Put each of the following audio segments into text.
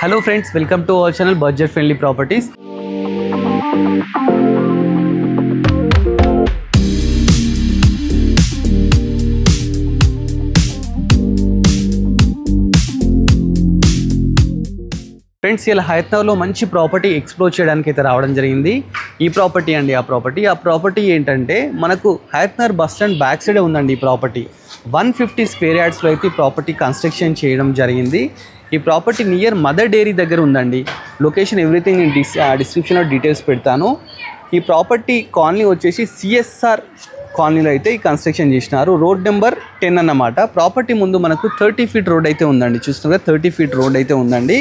Hello friends, welcome to our channel Budget Friendly Properties. Friends ఇలా హైదరాబాద్లో మంచి property explore చేయడానికి అయితే రావడం జరిగింది. ఈ ప్రాపర్టీ అండి ఆ ప్రాపర్టీ ఏంటంటే మనకు హైదరాబాద్ బస్ స్టాండ్ బ్యాక్ సైడే ఉందండి. ఈ ప్రాపర్టీ 150 స్క్వేర్ యార్డ్స్లో అయితే ఈ ప్రాపర్టీ కన్స్ట్రక్షన్ చేయడం జరిగింది. ఈ ప్రాపర్టీ నియర్ మదర్ డైరీ దగ్గర ఉందండి. లొకేషన్ ఎవ్రీథింగ్ నేను డిస్క్రిప్షన్లో డీటెయిల్స్ పెడతాను. ఈ ప్రాపర్టీ కాలనీ వచ్చేసి సిఎస్ఆర్ కాలనీలో అయితే ఈ కన్స్ట్రక్షన్ చేసినారు. రోడ్ నెంబర్ 10 అన్నమాట. ప్రాపర్టీ ముందు మనకు 30 ఫీట్ రోడ్ అయితే ఉందండి. చూస్తున్నారు 30 ఫీట్ రోడ్ అయితే ఉందండి.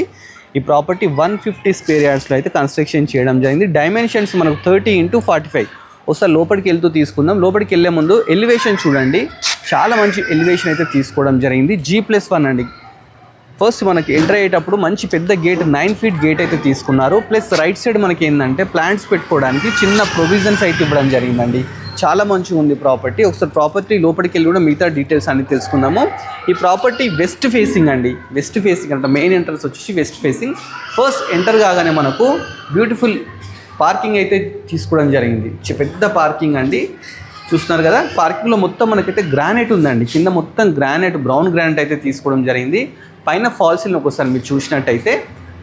ఈ ప్రాపర్టీ 150 స్క్వేర్ యార్డ్స్లో అయితే కన్స్ట్రక్షన్ చేయడం జరిగింది. డైమెన్షన్స్ మనకు 30x45. ఒకసారి లోపలికి వెళ్తూ తీసుకుందాం. లోపలికి వెళ్ళే ముందు ఎలివేషన్ చూడండి, చాలా మంచి ఎలివేషన్ అయితే తీసుకోవడం జరిగింది. G+1 అండి. ఫస్ట్ మనకి ఎంటర్ అయ్యేటప్పుడు మంచి పెద్ద గేట్ 9 ఫీట్ గేట్ అయితే తీసుకున్నారు. ప్లస్ రైట్ సైడ్ మనకి ఏంటంటే ప్లాంట్స్ పెట్టుకోవడానికి చిన్న ప్రొవిజన్స్ అయితే ఇవ్వడం జరిగిందండి. చాలా మంచిగా ఉంది ప్రాపర్టీ. ఒకసారి ప్రాపర్టీ లోపలికి వెళ్ళి కూడా మిగతా డీటెయిల్స్ అన్ని తెలుసుకుందాము. ఈ ప్రాపర్టీ వెస్ట్ ఫేసింగ్ అండి. వెస్ట్ ఫేసింగ్ అంటే మెయిన్ ఎంట్రన్స్ వచ్చేసి వెస్ట్ ఫేసింగ్. ఫస్ట్ ఎంటర్ కాగానే మనకు బ్యూటిఫుల్ పార్కింగ్ అయితే తీసుకోవడం జరిగింది. పెద్ద పార్కింగ్ అండి. చూస్తున్నారు కదా, పార్కింగ్లో మొత్తం మనకైతే గ్రానైట్ ఉందండి. కింద మొత్తం గ్రానైట్, బ్రౌన్ గ్రానైట్ అయితే తీసుకోవడం జరిగింది. పైన ఫాల్ సీలింగ్ ఒకసారి మీరు చూసినట్టయితే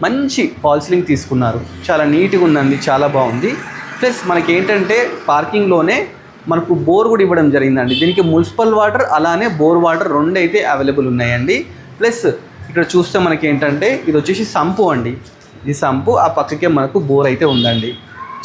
మంచి ఫాల్ సీలింగ్ తీసుకున్నారు. చాలా నీట్గా ఉందండి, చాలా బాగుంది. ప్లస్ మనకి ఏంటంటే పార్కింగ్లోనే మనకు బోర్ కూడా ఇవ్వడం జరిగిందండి. దీనికి మున్సిపల్ వాటర్ అలానే బోర్ వాటర్ రెండు అయితే అవైలబుల్ ఉన్నాయండి. ప్లస్ ఇక్కడ చూస్తే మనకి ఏంటంటే ఇది వచ్చేసి సంపు అండి. ఇది సంపు, ఆ పక్కకే మనకు బోర్ అయితే ఉందండి.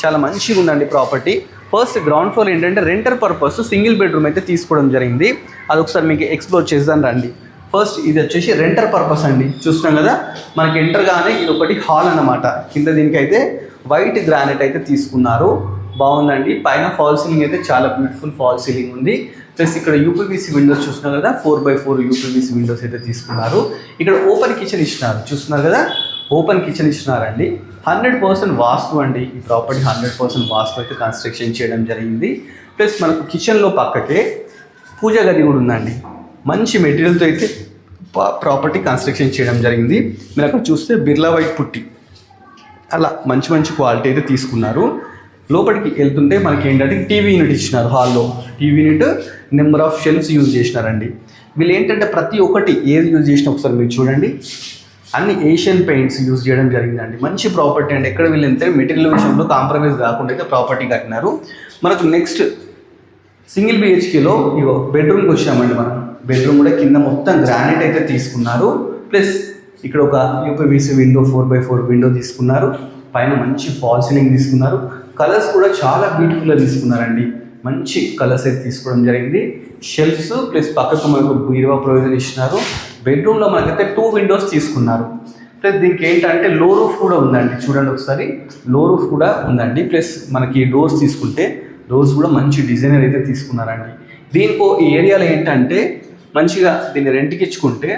చాలా మంచిగా ఉందండి ప్రాపర్టీ. ఫస్ట్ గ్రౌండ్ ఫ్లోర్ ఏంటంటే రెంటర్ పర్పస్ సింగిల్ బెడ్రూమ్ అయితే తీసుకోవడం జరిగింది. అది ఒకసారి మీకు ఎక్స్ప్లోర్ చేద్దాం రండి. ఫస్ట్ ఇది వచ్చేసి రెంటర్ పర్పస్ అండి. చూస్తున్నాం కదా, మనకి ఎంటర్ గానే ఇది ఒకటి హాల్ అన్నమాట. కింద దీనికైతే వైట్ గ్రానైట్ అయితే తీసుకున్నారు. బాగుందండి. పైన ఫాల్ సీలింగ్ అయితే చాలా బ్యూటిఫుల్ ఫాల్ సీలింగ్ ఉంది. ప్లస్ ఇక్కడ యూపీవీసీ విండోస్ చూస్తున్నాం కదా, 4x4 యూపీవీసీ విండోస్ అయితే తీసుకున్నారు. ఇక్కడ ఓపెన్ కిచెన్ ఇచ్చినారు. చూస్తున్నారు కదా, ఓపెన్ కిచెన్ ఇచ్చినారండి. 100% వాస్తు అండి. ఈ ప్రాపర్టీ 100% వాస్తు అయితే కన్స్ట్రక్షన్ చేయడం జరిగింది. ప్లస్ మనకు కిచెన్లో పక్కకే పూజ గది కూడా ఉందండి. మంచి మెటీరియల్తో అయితే ప్రాపర్టీ కన్స్ట్రక్షన్ చేయడం జరిగింది. మీరు అక్కడ చూస్తే బిర్లా వైట్ పుట్టి అలా మంచి మంచి క్వాలిటీ అయితే తీసుకున్నారు. లోపలికి వెళ్తుంటే మనకి ఏంటంటే టీవీ యూనిట్ ఇచ్చినారు. హాల్లో TV unit, number of shelves use చేసినారండి. వీళ్ళు ఏంటంటే ప్రతి ఒక్కటి ఏది యూజ్ చేసినా ఒకసారి మీరు చూడండి, అన్ని ఏషియన్ పెయింట్స్ యూజ్ చేయడం జరిగిందండి. మంచి ప్రాపర్టీ అండి. ఎక్కడ వీళ్ళంటే మెటీరియల్ విషయంలో కాంప్రమైజ్ కాకుండా అయితే ప్రాపర్టీ కట్టినారు. మనకు నెక్స్ట్ సింగిల్ బిహెచ్కేలో ఇగో బెడ్రూమ్కి వచ్చామండి. మనం బెడ్రూమ్ కూడా కింద మొత్తం గ్రానైట్ అయితే తీసుకున్నారు. ప్లస్ ఇక్కడ ఒక యూపీవీసీ విండో 4x4 విండో తీసుకున్నారు. పైన మంచి ఫాల్ సీలింగ్ తీసుకున్నారు. కలర్స్ కూడా చాలా బ్యూటిఫుల్గా తీసుకున్నారండి. మంచి కలర్స్ అయితే తీసుకోవడం జరిగింది. షెల్ఫ్స్ ప్లస్ పక్కకు మనకు బీరువా ప్రొవిజన్ ఇచ్చినారు. బెడ్రూమ్లో మనకైతే 2 విండోస్ తీసుకున్నారు. ప్లస్ దీనికి ఏంటంటే లో రూఫ్ కూడా ఉందండి. చూడండి ఒకసారి, లో రూఫ్ కూడా ఉందండి. ప్లస్ మనకి డోర్స్ తీసుకుంటే డోర్స్ కూడా మంచి డిజైనర్ అయితే తీసుకున్నారండి. దీనికో ఈ ఏరియాలో ఏంటంటే మంచిగా దీన్ని రెంట్కి ఇచ్చుకుంటే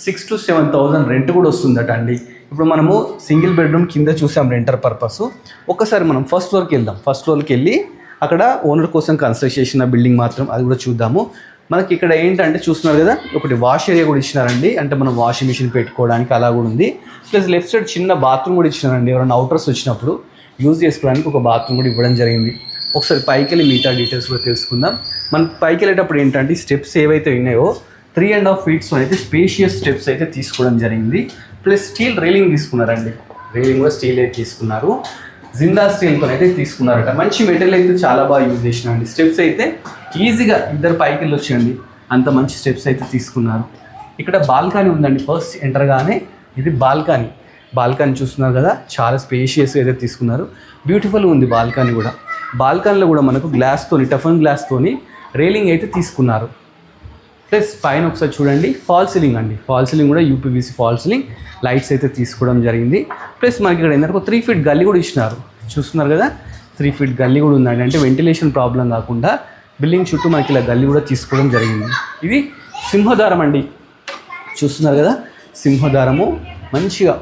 6,000 to 7,000 రెంట్ కూడా వస్తుందట అండి. ఇప్పుడు మనము సింగిల్ బెడ్రూమ్ కింద చూసాం రెంటర్ పర్పస్. ఒక్కసారి మనం ఫస్ట్ ఫ్లోర్కి వెళ్దాం. ఫస్ట్ ఫ్లోర్కి వెళ్ళి అక్కడ ఓనర్ కోసం కన్స్ట్రక్ట్ చేసిన బిల్డింగ్ మాత్రం అది కూడా చూద్దాము. మనకి ఇక్కడ ఏంటంటే చూస్తున్నారు కదా, ఒకటి వాష్ ఏరియా కూడా ఇచ్చినారండి. అంటే మనం వాషింగ్ మిషన్ పెట్టుకోవడానికి అలా కూడా ఉంది. ప్లస్ లెఫ్ట్ సైడ్ చిన్న బాత్రూమ్ కూడా ఇచ్చినారండి. ఎవరైనా అవుటర్స్ వచ్చినప్పుడు యూజ్ చేసుకోవడానికి ఒక బాత్రూమ్ కూడా ఇవ్వడం జరిగింది. ఒకసారి పైకి వెళ్ళి మిగతా డీటెయిల్స్ కూడా తెలుసుకుందాం. మనం పైకి వెళ్ళేటప్పుడు ఏంటంటే స్టెప్స్ ఏవైతే ఉన్నాయో 3.5 ఫీట్స్ అయితే స్పేషియస్ స్టెప్స్ అయితే తీసుకోవడం జరిగింది. ప్లస్ స్టీల్ రైలింగ్ తీసుకున్నారండి. రైలింగ్ కూడా స్టీల్ అయితే తీసుకున్నారు. జిందా స్టీల్తో అయితే తీసుకున్నారట. మంచి మెటీరియల్ అయితే చాలా బాగా యూజ్ చేసినారండి. స్టెప్స్ అయితే ఈజీగా ఇద్దరు పైకి వెళ్ళి వచ్చేయండి, అంత మంచి స్టెప్స్ అయితే తీసుకున్నారు. ఇక్కడ బాల్కనీ ఉందండి. ఫస్ట్ ఎంటర్ గానే ఇది బాల్కనీ. బాల్కనీ చూస్తున్నారు కదా, చాలా స్పేషియస్గా అయితే తీసుకున్నారు. బ్యూటిఫుల్గా ఉంది బాల్కనీ కూడా. బాల్కనీలో కూడా మనకు గ్లాస్తోని, టఫన్ గ్లాస్తోని రైలింగ్ అయితే తీసుకున్నారు. ప్లస్ పైన ఒకసారి చూడండి ఫాల్ సీలింగ్ అండి. ఫాల్ సీలింగ్ కూడా యూపీవీసీ ఫాల్ సీలింగ్, లైట్స్ అయితే తీసుకోవడం జరిగింది. ప్లస్ మనకి ఇక్కడ ఏంటంటే 3 ఫీట్ గల్లీ కూడా ఇచ్చినారు. చూస్తున్నారు కదా, 3 ఫీట్ గల్లీ కూడా ఉందండి. అంటే వెంటిలేషన్ ప్రాబ్లం కాకుండా బిల్డింగ్ చుట్టూ మనకి ఇలా గల్లీ కూడా తీసుకోవడం జరిగింది. ఇది సింహద్వారం అండి. చూస్తున్నారు కదా, సింహద్వారము మంచిగా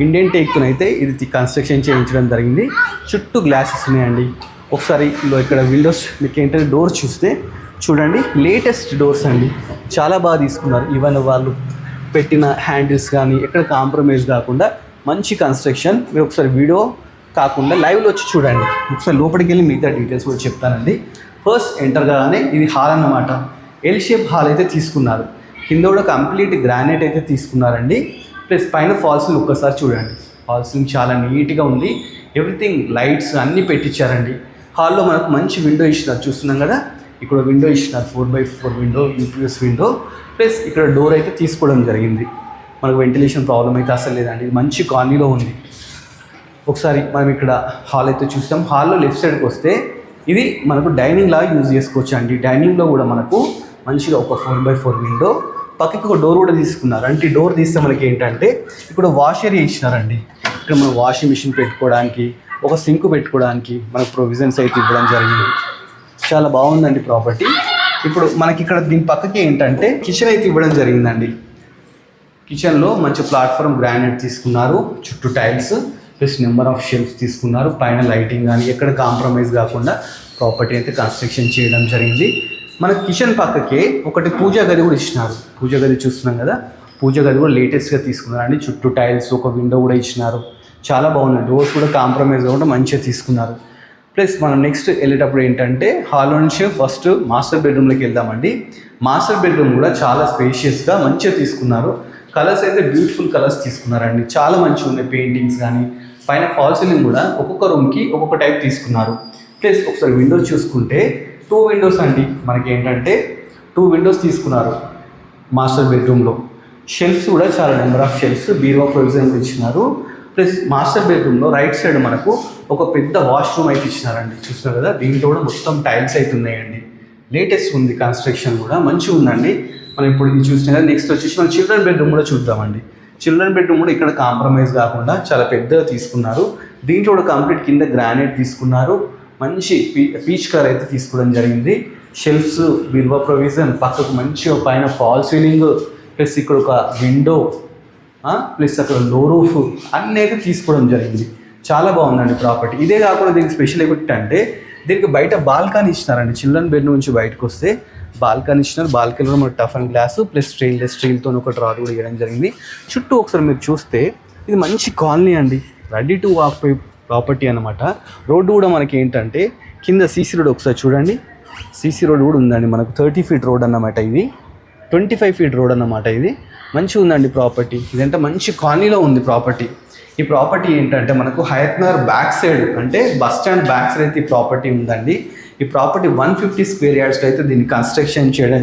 ఇండియన్ టేక్తోనైతే ఇది కన్స్ట్రక్షన్ చేయించడం జరిగింది. చుట్టూ గ్లాసెస్ ఉన్నాయండి. ఒకసారి ఇక్కడ విండోస్ మీకు ఏంటంటే డోర్స్ చూస్తే చూడండి, లేటెస్ట్ డోర్స్ అండి. చాలా బాగా తీసుకున్నారు. ఈవెన్ వాళ్ళు పెట్టిన హ్యాండిల్స్ కానీ ఎక్కడ కాంప్రమైజ్ కాకుండా మంచి కన్స్ట్రక్షన్. మీరు ఒకసారి వీడియో కాకుండా లైవ్లో వచ్చి చూడండి. ఒకసారి లోపలికి వెళ్ళి మిగతా డీటెయిల్స్ కూడా చెప్తానండి. ఫస్ట్ ఎంటర్ కాగానే ఇది హాల్ అన్నమాట. ఎల్ షేప్ హాల్ అయితే తీసుకున్నారు. కింద కూడా కంప్లీట్ గ్రానైట్ అయితే తీసుకున్నారండి. ప్లస్ పైన ఫాల్ సీలింగ్ ఒక్కసారి చూడండి. ఫాల్ సీలింగ్ చాలా నీట్గా ఉంది. ఎవ్రీథింగ్ లైట్స్ అన్నీ పెట్టించారండి. హాల్లో మనకు మంచి విండో ఇచ్చినారు, చూస్తున్నాం కదా. ఇక్కడ విండో ఇచ్చినారు, 4x4 window, UPS window. Plus ఇక్కడ డోర్ అయితే తీసుకోవడం జరిగింది. మనకు వెంటిలేషన్ ప్రాబ్లం అయితే అసలు లేదండి. ఇది మంచి కాలనీలో ఉంది. ఒకసారి మనం ఇక్కడ హాల్ అయితే చూస్తాం. హాల్లో లెఫ్ట్ సైడ్కి వస్తే ఇది మనకు డైనింగ్ లాగా యూజ్ చేసుకోవచ్చు అండి. డైనింగ్లో కూడా మనకు మంచిగా ఒక 4x4 విండో, పక్కకి ఒక డోర్ కూడా తీసుకున్నారు. అంటే డోర్ తీస్తే మనకి ఏంటంటే ఇక్కడ వాష్ ఏరియా ఇచ్చినారండి. ఇక్కడ మనం వాషింగ్ మిషన్ పెట్టుకోవడానికి, ఒక సింక్ పెట్టుకోవడానికి మనకు ప్రొవిజన్స్ అయితే ఇవ్వడం జరిగింది. చాలా బాగుందండి ప్రాపర్టీ. ఇప్పుడు మనకి ఇక్కడ దీని పక్కకి ఏంటంటే కిచెన్ అయితే ఇవ్వడం జరిగిందండి. కిచెన్లో మంచి ప్లాట్ఫామ్ గ్రానైట్ తీసుకున్నారు, చుట్టూ tiles plus number of shelves తీసుకున్నారు. పైన లైటింగ్ కానీ ఎక్కడ కాంప్రమైజ్ కాకుండా ప్రాపర్టీ అయితే కన్స్ట్రక్షన్ చేయడం జరిగింది. మన కిచెన్ పక్కకే ఒకటి పూజా గది కూడా ఇచ్చినారు. పూజా గది చూస్తున్నాం కదా, పూజా గది కూడా లేటెస్ట్గా తీసుకున్నారు అండి. చుట్టూ టైల్స్, ఒక విండో కూడా ఇచ్చినారు. చాలా బాగున్నాయి. డోర్స్ కూడా కాంప్రమైజ్ కాకుండా మంచిగా తీసుకున్నారు. ప్లస్ మనం నెక్స్ట్ వెళ్ళేటప్పుడు ఏంటంటే హాల్ నుంచి ఫస్ట్ మాస్టర్ బెడ్రూమ్లోకి వెళ్దామండి. మాస్టర్ బెడ్రూమ్ కూడా చాలా స్పేషియస్గా మంచిగా తీసుకున్నారు. కలర్స్ అయితే బ్యూటిఫుల్ కలర్స్ తీసుకున్నారండి. చాలా మంచిగా ఉన్నాయి. పెయింటింగ్స్ కానీ పైన ఫాల్ సీలింగ్ కూడా ఒక్కొక్క రూమ్కి ఒక్కొక్క టైప్ తీసుకున్నారు. ప్లస్ ఒకసారి విండోస్ చూసుకుంటే 2 విండోస్ అండి. మనకి ఏంటంటే 2 విండోస్ తీసుకున్నారు మాస్టర్ బెడ్రూమ్లో. షెల్ఫ్స్ కూడా చాలా నెంబర్ ఆఫ్ షెల్ఫ్స్, బీరువా ప్రొవిజన్ ఇచ్చినారు. ప్లస్ మాస్టర్ బెడ్రూమ్లో రైట్ సైడ్ మనకు ఒక పెద్ద వాష్రూమ్ అయితే ఇచ్చినారండి. చూస్తున్నారు కదా, దీంట్లో కూడా మొత్తం టైల్స్ అయితే ఉన్నాయండి. లేటెస్ట్ ఉంది, కన్స్ట్రక్షన్ కూడా మంచిగా ఉందండి. మనం ఇప్పుడు ఇది చూసినా కదా. నెక్స్ట్ వచ్చేసి మనం చిల్డ్రన్ బెడ్రూమ్ కూడా చూద్దామండి. చిల్డ్రన్ బెడ్రూమ్ కూడా ఇక్కడ కాంప్రమైజ్ కాకుండా చాలా పెద్దగా తీసుకున్నారు. దీంట్లో కూడా కంప్లీట్ కింద గ్రానైట్ తీసుకున్నారు. మంచి పీచ్ కలర్ అయితే తీసుకోవడం జరిగింది. షెల్ఫ్స్, బీరువా ప్రొవిజన్, పక్కకు మంచిగా పైన ఫాల్ సీలింగ్, ప్లస్ ఇక్కడ ఒక విండో, ప్లస్ అక్కడ లో రూఫ్ అన్నీ అయితే తీసుకోవడం జరిగింది. చాలా బాగుందండి ప్రాపర్టీ. ఇదే కాకుండా దీనికి స్పెషల్ ఎఫెక్ట్ అంటే దీనికి బయట బాల్కనీ ఇచ్చినారండి. చిల్డ్రన్ బెడ్ నుంచి బయటకు వస్తే బాల్కనీ ఇచ్చినారు. బాల్కనీలో మనకు tough and glass plus stainless స్టీల్తో ఒక రాడ్ కూడా ఇవ్వడం జరిగింది. చుట్టూ ఒకసారి మీరు చూస్తే ఇది మంచి కాలనీ అండి. రెడీ టు వాక్ ప్రాపర్టీ అనమాట. రోడ్డు కూడా మనకి ఏంటంటే కింద సీసీ రోడ్ ఒకసారి చూడండి. సీసీ రోడ్ కూడా ఉందండి మనకు. 30 ఫీట్ రోడ్ అన్నమాట. ఇది 25 ఫీట్ రోడ్ అన్నమాట. ఇది మంచిగా ఉందండి ప్రాపర్టీ. ఇదంటే మంచి కాలనీలో ఉంది ప్రాపర్టీ. ఈ ప్రాపర్టీ ఏంటంటే మనకు హయత్ నగర్ బ్యాక్ సైడ్, అంటే బస్ స్టాండ్ బ్యాక్ సైడ్ అయితే ఈ ప్రాపర్టీ ఉందండి. ఈ ప్రాపర్టీ 150 స్క్వేర్ యార్డ్స్లో అయితే దీన్ని కన్స్ట్రక్షన్ చేయడం.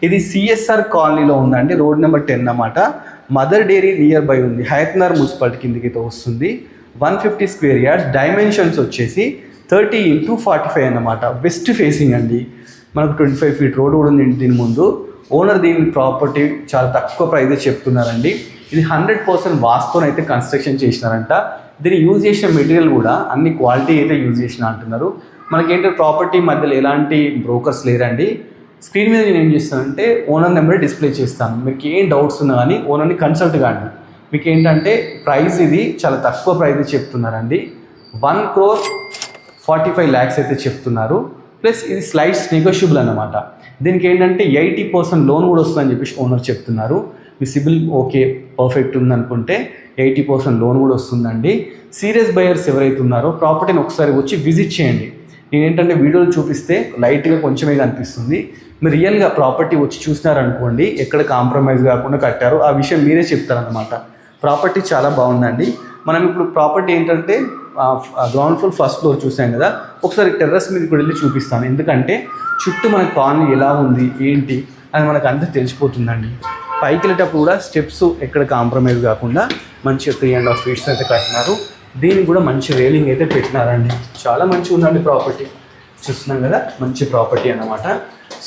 ఇది సిఎస్ఆర్ కాలనీలో ఉందండి. రోడ్ నెంబర్ 10 అన్నమాట. మదర్ డైరీ నియర్ బై ఉంది. హయత్ నగర్ మున్సిపాలిటీ కిందకి అయితే వస్తుంది. 150 స్క్వేర్ యార్డ్స్. డైమెన్షన్స్ వచ్చేసి 30x45 అన్నమాట. వెస్ట్ ఫేసింగ్ అండి. మనకు 25 ఫీట్ రోడ్ కూడా ఉంది దీని ముందు. ఓనర్ దీని ప్రాపర్టీ చాలా తక్కువ ప్రైజే చెప్తున్నారండి. ఇది 100% వాస్తవం అయితే కన్స్ట్రక్షన్ చేసినారంట. దీన్ని యూజ్ చేసిన మెటీరియల్ కూడా అన్ని క్వాలిటీ అయితే యూజ్ చేసిన అంటున్నారు. మనకేంటంటే ప్రాపర్టీ మధ్యలో ఎలాంటి బ్రోకర్స్ లేరండి. స్క్రీన్ మీద నేను ఏం చేస్తానంటే ఓనర్ నెంబర్ డిస్ప్లే చేస్తాను. మీకు ఏం డౌట్స్ ఉన్నా కానీ ఓనర్ని కన్సల్ట్ కాండి. మీకు ఏంటంటే ప్రైస్ ఇది చాలా తక్కువ ప్రైస్ చెప్తున్నారండి. 1,45,00,000 అయితే చెప్తున్నారు. ప్లస్ ఇది స్లైడ్స్ నెగోషియబుల్ అన్నమాట. దీనికి ఏంటంటే 80% లోన్ కూడా వస్తుందని చెప్పేసి ఓనర్ చెప్తున్నారు. మీ సిబిల్ ఓకే పర్ఫెక్ట్ ఉందనుకుంటే 80% లోన్ కూడా వస్తుందండి. సీరియస్ బయర్స్ ఎవరైతే ఉన్నారో ప్రాపర్టీని ఒకసారి వచ్చి విజిట్ చేయండి. నేను ఏంటంటే వీడియోలు చూపిస్తే లైట్గా కొంచెమే కనిపిస్తుంది. మీరు రియల్గా ప్రాపర్టీ వచ్చి చూసినారనుకోండి, ఎక్కడ కాంప్రమైజ్ కాకుండా కట్టారో ఆ విషయం మీరే చెప్తారనమాట. ప్రాపర్టీ చాలా బాగుందండి. మనం ఇప్పుడు ప్రాపర్టీ ఏంటంటే గ్రౌండ్ ఫ్లోర్ ఫస్ట్ ఫ్లోర్ చూసాం కదా. ఒకసారి టెర్రస్ మీద కూడా వెళ్ళి చూపిస్తాను. ఎందుకంటే చుట్టూ మన కాలనీ ఎలా ఉంది ఏంటి అని మనకు అంతా తెలిసిపోతుందండి. పైకి వెళ్ళేటప్పుడు కూడా స్టెప్స్ ఎక్కడ కాంప్రమైజ్ కాకుండా మంచిగా 3.5 ఫీట్స్ అయితే కట్టినారు. దీనికి కూడా మంచి రేలింగ్ అయితే పెట్టినారండి. చాలా మంచిగా ఉందండి ప్రాపర్టీ. చూస్తున్నాం కదా, మంచి ప్రాపర్టీ అన్నమాట.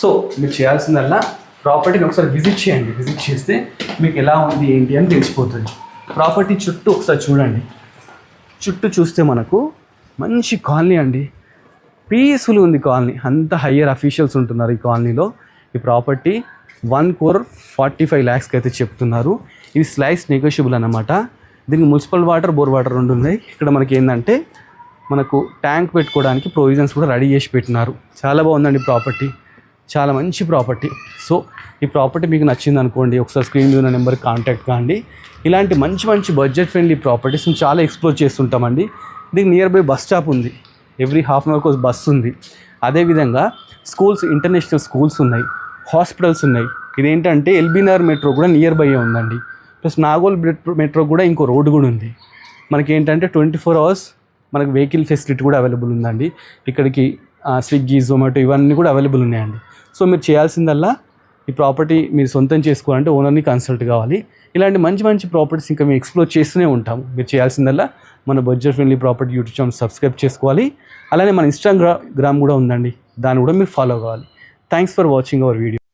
సో మీరు చేయాల్సిందల్లా ప్రాపర్టీని ఒకసారి విజిట్ చేయండి. విజిట్ చేస్తే మీకు ఎలా ఉంది ఏంటి అని తెలిసిపోతుంది. ప్రాపర్టీ చుట్టూ ఒకసారి చూడండి. చుట్టూ చూస్తే మనకు మంచి కాలనీ అండి. పీస్ఫుల్ ఉంది కాలనీ. అంత హయ్యర్ అఫీషియల్స్ ఉంటున్నారు ఈ కాలనీలో. ఈ ప్రాపర్టీ 1,45,00,000 అయితే చెప్తున్నారు. ఇది స్లైస్ నెగోషియబుల్ అన్నమాట. దీనికి మున్సిపల్ వాటర్, బోర్ వాటర్ 2 ఉన్నాయి. ఇక్కడ మనకి ఏంటంటే మనకు ట్యాంక్ పెట్టుకోవడానికి ప్రొవిజన్స్ కూడా రెడీ చేసి పెట్టినారు. చాలా బాగుందండి ప్రాపర్టీ. చాలా మంచి ప్రాపర్టీ. సో ఈ ప్రాపర్టీ మీకు నచ్చింది అనుకోండి, ఒకసారి స్క్రీన్ మీద ఉన్న నెంబర్కి కాంటాక్ట్ కాండి. ఇలాంటి మంచి మంచి బడ్జెట్ ఫ్రెండ్లీ ప్రాపర్టీస్ చాలా ఎక్స్ప్లోర్ చేస్తుంటామండి. దీనికి నియర్ బై బస్ స్టాప్ ఉంది, ఎవ్రీ హాఫ్ అన్ అవర్కి ఒక బస్సు ఉంది. అదేవిధంగా స్కూల్స్, ఇంటర్నేషనల్ స్కూల్స్ ఉన్నాయి, హాస్పిటల్స్ ఉన్నాయి. ఇదేంటంటే ఎల్బీనగర్ మెట్రో కూడా నియర్ బై ఉందండి. ప్లస్ నాగోల్ మెట్రో కూడా ఇంకో రోడ్డు కూడా ఉంది. మనకి ఏంటంటే 24 hours మనకి వెహికల్ ఫెసిలిటీ కూడా అవైలబుల్ ఉందండి. ఇక్కడికి స్విగ్గీ, జొమాటో ఇవన్నీ కూడా అవైలబుల్ ఉన్నాయండి. సో మీరు చేయాల్సిందల్లా ఈ ప్రాపర్టీ మీరు సొంతం చేసుకోవాలంటే ఓనర్ని కన్సల్ట్ కావాలి. ఇలాంటి మంచి మంచి ప్రాపర్టీస్ ఇంకా మేము ఎక్స్ప్లోర్ చేస్తూనే ఉంటాము. మీరు చేయాల్సిందల్లా మన budget friendly property YouTube channel subscribe చేసుకోవాలి. అలానే మన ఇన్స్టాగ్రామ్ కూడా ఉందండి, దాన్ని కూడా మీరు ఫాలో కావాలి. Thanks for watching our video.